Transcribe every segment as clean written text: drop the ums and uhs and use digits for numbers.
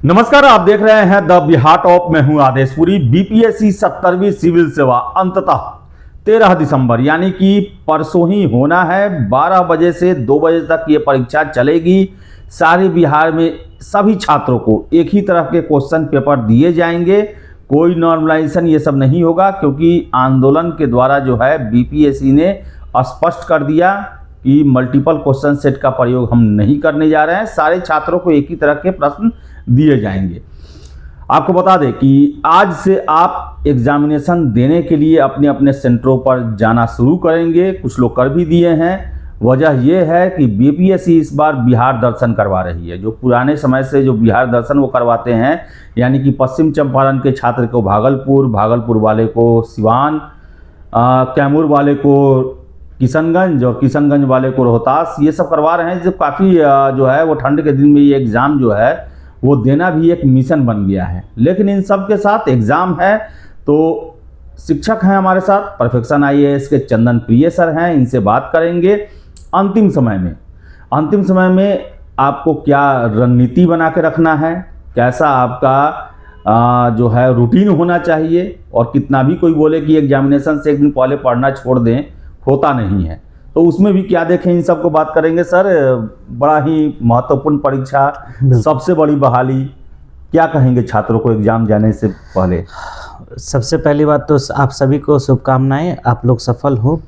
नमस्कार, आप देख रहे हैं द बिहार टॉप। मैं हूं आदेशपुरी। बीपीएससी 70वीं सिविल सेवा अंततः 13 दिसंबर यानी कि परसों ही होना है। 12 बजे से 2 बजे तक ये परीक्षा चलेगी। सारे बिहार में सभी छात्रों को एक ही तरह के क्वेश्चन पेपर दिए जाएंगे। कोई नॉर्मलाइजेशन ये सब नहीं होगा, क्योंकि आंदोलन के द्वारा जो है बीपीएससी ने स्पष्ट कर दिया कि मल्टीपल क्वेश्चन सेट का प्रयोग हम नहीं करने जा रहे हैं। सारे छात्रों को एक ही तरह के प्रश्न दिए जाएंगे। आपको बता दें कि आज से आप एग्जामिनेशन देने के लिए अपने अपने सेंटरों पर जाना शुरू करेंगे। कुछ लोग कर भी दिए हैं। वजह यह है कि बीपीएससी इस बार बिहार दर्शन करवा रही है। जो पुराने समय से जो बिहार दर्शन वो करवाते हैं, यानी कि पश्चिम चंपारण के छात्र को भागलपुर, भागलपुर वाले को सिवान, कैमूर वाले को किशनगंज और किशनगंज वाले को रोहतास, ये सब करवा रहे हैं। जो काफ़ी जो है वो ठंड के दिन में ये एग्ज़ाम जो है वो देना भी एक मिशन बन गया है। लेकिन इन सब के साथ एग्ज़ाम है तो शिक्षक हैं हमारे साथ, परफेक्शन आईएएस के चंदन प्रिय सर हैं। इनसे बात करेंगे अंतिम समय में आपको क्या रणनीति बना के रखना है, कैसा आपका जो है रूटीन होना चाहिए, और कितना भी कोई बोले कि एग्जामिनेशन से एक दिन पहले पढ़ना छोड़ दें, होता नहीं है, तो उसमें भी क्या देखें, इन सबको बात करेंगे। सर, बड़ा ही महत्वपूर्ण परीक्षा, सबसे बड़ी बहाली, क्या कहेंगे छात्रों को एग्जाम जाने से पहले? सबसे पहली बात तो आप सभी को शुभकामनाएं, आप लोग सफल हो।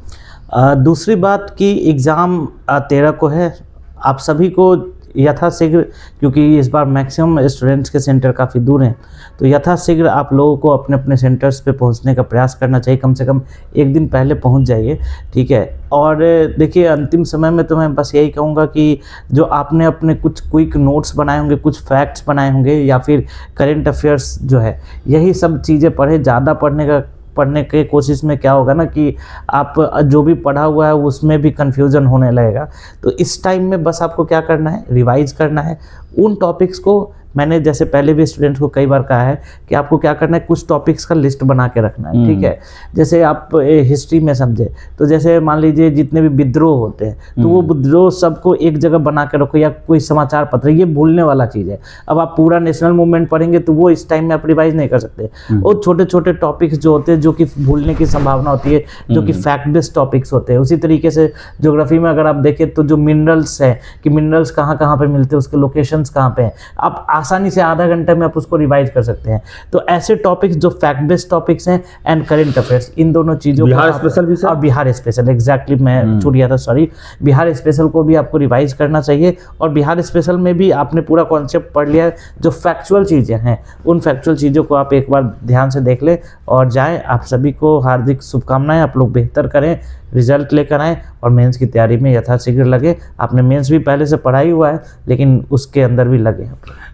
दूसरी बात कि एग्ज़ाम 13 को है। आप सभी को यथाशीघ्र, क्योंकि इस बार मैक्सिमम स्टूडेंट्स के सेंटर काफ़ी दूर हैं, तो यथाशीघ्र आप लोगों को अपने अपने सेंटर्स पे पहुंचने का प्रयास करना चाहिए। कम से कम एक दिन पहले पहुंच जाइए, ठीक है। और देखिए, अंतिम समय में तो मैं बस यही कहूँगा कि जो आपने अपने कुछ क्विक नोट्स बनाए होंगे, कुछ फैक्ट्स बनाए होंगे, या फिर करेंट अफेयर्स जो है, यही सब चीज़ें पढ़े। ज़्यादा पढ़ने के कोशिश में क्या होगा ना कि आप जो भी पढ़ा हुआ है उसमें भी कन्फ्यूज़न होने लगेगा। तो इस टाइम में बस आपको क्या करना है, रिवाइज करना है उन टॉपिक्स को। मैंने जैसे पहले भी स्टूडेंट्स को कई बार कहा है कि आपको क्या करना है, कुछ टॉपिक्स का लिस्ट बना के रखना है, ठीक है। जैसे आप हिस्ट्री में समझे तो जैसे मान लीजिए जितने भी विद्रोह होते हैं तो वो विद्रोह सबको एक जगह बना के रखो, या कोई समाचार पत्र, ये भूलने वाला चीज़ है। अब आप पूरा नेशनल मूवमेंट पढ़ेंगे तो वो इस टाइम में आप रिवाइज नहीं कर सकते। वो छोटे छोटे टॉपिक्स जो होते हैं, जो कि भूलने की संभावना होती है, जो कि फैक्ट बेस्ड टॉपिक्स होते हैं। उसी तरीके से ज्योग्राफी में अगर आप देखें तो जो मिनरल्स है कि मिनरल्स कहाँ कहाँ पे मिलते हैं, उसके लोकेशंस कहाँ पे हैं, आप आसानी से आधा घंटे में आप उसको रिवाइज कर सकते हैं। तो ऐसे टॉपिक्स जो फैक्ट बेस्ड टॉपिक्स हैं एंड करंट अफेयर्स, इन दोनों चीज़ों को, बिहार स्पेशल भी सर, और बिहार स्पेशल, एग्जैक्टली मैं छूट गया था, सॉरी। बिहार स्पेशल को भी आपको रिवाइज करना चाहिए। और बिहार स्पेशल में भी आपने पूरा कॉन्सेप्ट पढ़ लिया है। जो फैक्चुअल चीज़ें हैं उन फैक्चुअल चीज़ों को आप एक बार ध्यान से देख लें और जाएँ। आप सभी को हार्दिक शुभकामनाएं। आप लोग बेहतर करें, रिजल्ट लेकर आएँ और मेंस की तैयारी में यथाशीघ्र लगे। आपने मेंस भी पहले से पढ़ा ही हुआ है, लेकिन उसके अंदर भी लगे।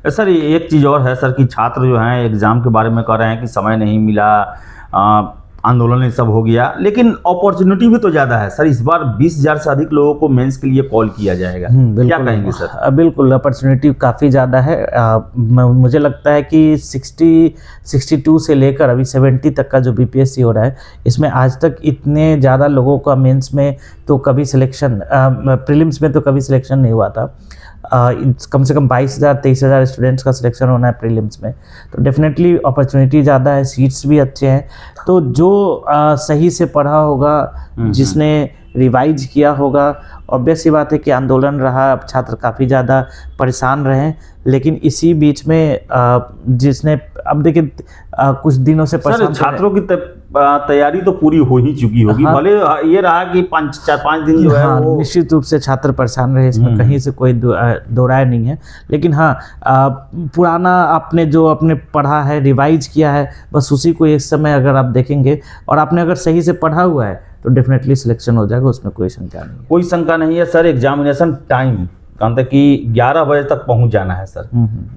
सर, एक चीज़ और है सर कि छात्र जो हैं एग्ज़ाम के बारे में कह रहे हैं कि समय नहीं मिला, आंदोलन ये सब हो गया, लेकिन अपॉर्चुनिटी भी तो ज़्यादा है सर। इस बार 20,000 से अधिक लोगों को मेंस के लिए कॉल किया जाएगा। क्या कहेंगे सर? बिल्कुल, अपॉर्चुनिटी काफ़ी ज़्यादा है। मुझे लगता है कि 62 से लेकर अभी 70 तक का जो बीपीएससी हो रहा है, इसमें आज तक इतने ज़्यादा लोगों का मेंस में तो कभी सिलेक्शन, प्रीलिम्स में तो कभी सिलेक्शन नहीं हुआ था। कम से कम 22,000-23,000 स्टूडेंट्स का सिलेक्शन होना है प्रीलिम्स में। तो डेफिनेटली अपॉर्चुनिटी ज़्यादा है, सीट्स भी अच्छे हैं। तो जो सही से पढ़ा होगा, जिसने रिवाइज किया होगा, ऑब्वियस सी बात है कि आंदोलन रहा, अब छात्र काफ़ी ज़्यादा परेशान रहे। लेकिन इसी बीच में जिसने, अब देखिए कुछ दिनों से छात्रों की तैयारी तो पूरी हो ही चुकी होगी। भले ये रहा कि 4-5 दिन जो है वो निश्चित रूप से छात्र परेशान रहे, इसमें कहीं से कोई दो राय नहीं है। लेकिन हाँ, पुराना आपने जो आपने पढ़ा है, रिवाइज किया है, बस उसी को एक समय अगर आप देखेंगे और आपने अगर सही से पढ़ा हुआ है तो डेफिनेटली सिलेक्शन हो जाएगा, उसमें कोई शंका नहीं है। कोई शंका नहीं है सर। एग्जामिनेशन टाइम कहते कि 11 बजे तक पहुंच जाना है सर।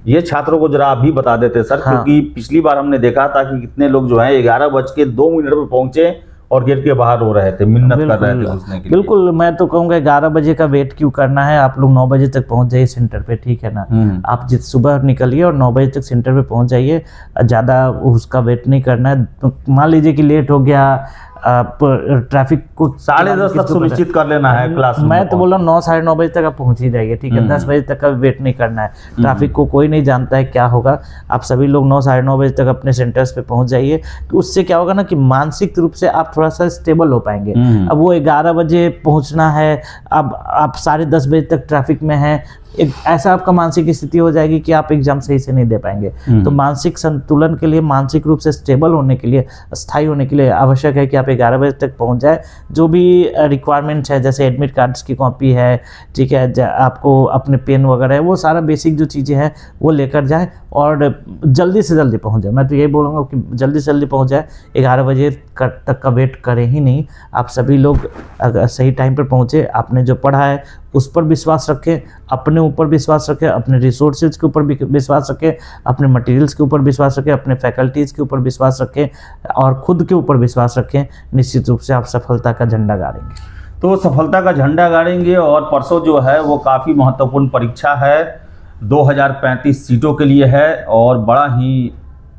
ये छात्रों को जरा आप भी बता देते सर। हाँ। क्योंकि पिछली बार हमने देखा था कि कितने लोग जो है 11:02 पे पहुंचे और गेट के बाहर रो रहे थे, मिन्नत कर रहे थे घुसने के लिए। बिल्कुल, मैं तो कहूँगा 11 बजे का वेट क्यों करना है, आप लोग 9 बजे तक पहुँच जाइए सेंटर पे, ठीक है ना। आप सुबह निकलिए और 9 बजे तक सेंटर पे पहुँच जाइए, ज़्यादा उसका वेट नहीं करना है। मान लीजिए कि लेट हो गया, ट्रैफिक को 10:30 तक सुनिश्चित कर लेना है क्लास। मैं तो बोल रहा हूँ 9 साढ़े 9 बजे तक आप पहुंच ही जाइए, ठीक है। 10 बजे तक का वेट नहीं करना है। ट्रैफिक को कोई नहीं जानता है क्या होगा। आप सभी लोग 9 साढ़े 9 बजे तक अपने सेंटर्स पे पहुंच जाइए। उससे क्या होगा ना कि मानसिक रूप से आप थोड़ा सा स्टेबल हो पाएंगे। अब वो 11 बजे पहुंचना है, अब आप 10:30 बजे तक ट्रैफिक में हैं, एक ऐसा आपका मानसिक स्थिति हो जाएगी कि आप एग्जाम सही से नहीं दे पाएंगे। तो मानसिक संतुलन के लिए, मानसिक रूप से स्टेबल होने के लिए, स्थायी होने के लिए आवश्यक है कि आप 11 बजे तक पहुंच जाए। जो भी रिक्वायरमेंट्स है, जैसे एडमिट कार्ड्स की कॉपी है, ठीक है, आपको अपने पेन वगैरह है, वो सारा बेसिक जो चीज़ें हैं वो लेकर जाए और जल्दी से जल्दी पहुंच जाए। मैं तो यही बोलूँगा कि जल्दी से जल्दी पहुंच जाए, 11 बजे तक का वेट करें ही नहीं। आप सभी लोग अगर सही टाइम पर पहुँचे, आपने जो पढ़ा है उस पर विश्वास रखें, अपने ऊपर विश्वास रखें, अपने रिसोर्सेज के ऊपर विश्वास रखें, अपने मटेरियल्स के ऊपर विश्वास रखें, अपने फैकल्टीज़ के ऊपर विश्वास रखें और खुद के ऊपर विश्वास रखें। निश्चित रूप से आप सफलता का झंडा गाड़ेंगे। तो सफलता का झंडा गाड़ेंगे। और परसों जो है वो काफ़ी महत्वपूर्ण परीक्षा है, 2035 सीटों के लिए है और बड़ा ही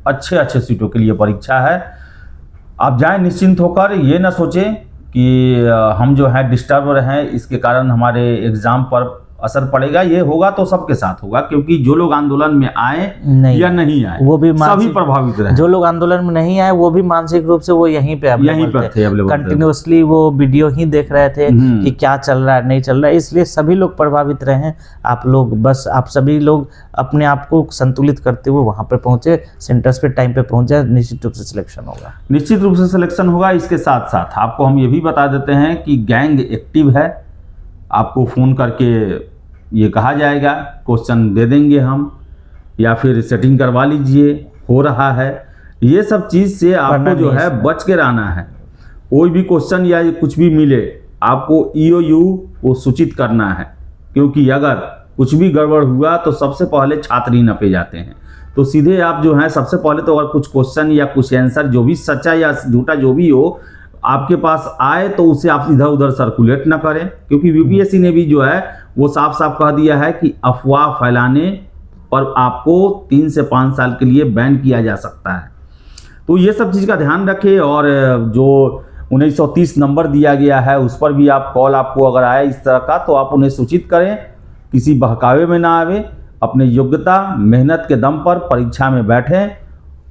अच्छे सीटों के लिए परीक्षा है। आप जाएं निश्चिंत होकर, ये ना सोचें कि हम जो है डिस्टर्ब रहें, इसके कारण हमारे एग्ज़ाम पर असर पड़ेगा। ये होगा तो सबके साथ होगा, क्योंकि जो लोग आंदोलन में आए या नहीं आए वो भी सभी प्रभावित रहे। जो लोग आंदोलन में नहीं आए वो भी मानसिक रूप से वो यहीं पे थे, कंटिन्यूअसली वो वीडियो ही देख रहे थे कि क्या चल रहा है नहीं चल रहा है, इसलिए सभी लोग प्रभावित रहे हैं। आप लोग बस, आप सभी लोग अपने आप को संतुलित करते हुए वहाँ पर पहुँचे, सेंटर्स पे टाइम पे पहुँचे, निश्चित रूप से सिलेक्शन होगा। निश्चित रूप से सिलेक्शन होगा। इसके साथ साथ आपको हम ये भी बता देते हैं कि गैंग एक्टिव है। आपको फ़ोन करके ये कहा जाएगा, क्वेश्चन दे देंगे हम, या फिर सेटिंग करवा लीजिए, हो रहा है। ये सब चीज़ से आपको जो है बच के रहना है। कोई भी क्वेश्चन या कुछ भी मिले, आपको EOU को सूचित करना है, क्योंकि अगर कुछ भी गड़बड़ हुआ तो सबसे पहले छात्र ही नपे जाते हैं। तो सीधे आप जो है सबसे पहले तो अगर कुछ क्वेश्चन या कुछ आंसर जो भी सच्चा या झूठा जो भी हो आपके पास आए तो उसे आप इधर उधर सर्कुलेट ना करें, क्योंकि UPSC ने भी जो है वो साफ साफ कह दिया है कि अफवाह फैलाने पर आपको 3 से 5 साल के लिए बैन किया जा सकता है। तो ये सब चीज़ का ध्यान रखें। और जो 1930 नंबर दिया गया है उस पर भी आप कॉल, आपको अगर आए इस तरह का तो आप उन्हें सूचित करें, किसी बहकावे में ना आवे, अपने योग्यता मेहनत के दम पर परीक्षा में बैठें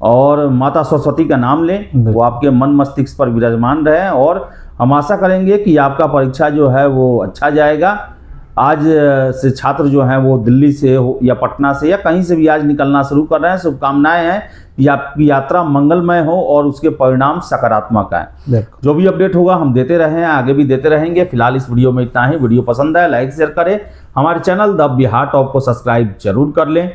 और माता सरस्वती का नाम लें, वो आपके मन मस्तिष्क पर विराजमान रहें। और हम आशा करेंगे कि आपका परीक्षा जो है वो अच्छा जाएगा। आज से छात्र जो हैं वो दिल्ली से हो या पटना से या कहीं से भी आज निकलना शुरू कर रहे हैं। शुभकामनाएं हैं कि आपकी यात्रा मंगलमय हो और उसके परिणाम सकारात्मक आए। जो भी अपडेट होगा हम देते रहे हैं, आगे भी देते रहेंगे। फिलहाल इस वीडियो में इतना ही। वीडियो पसंद आए लाइक शेयर करें, हमारे चैनल द बिहार टॉप को सब्सक्राइब जरूर कर लें।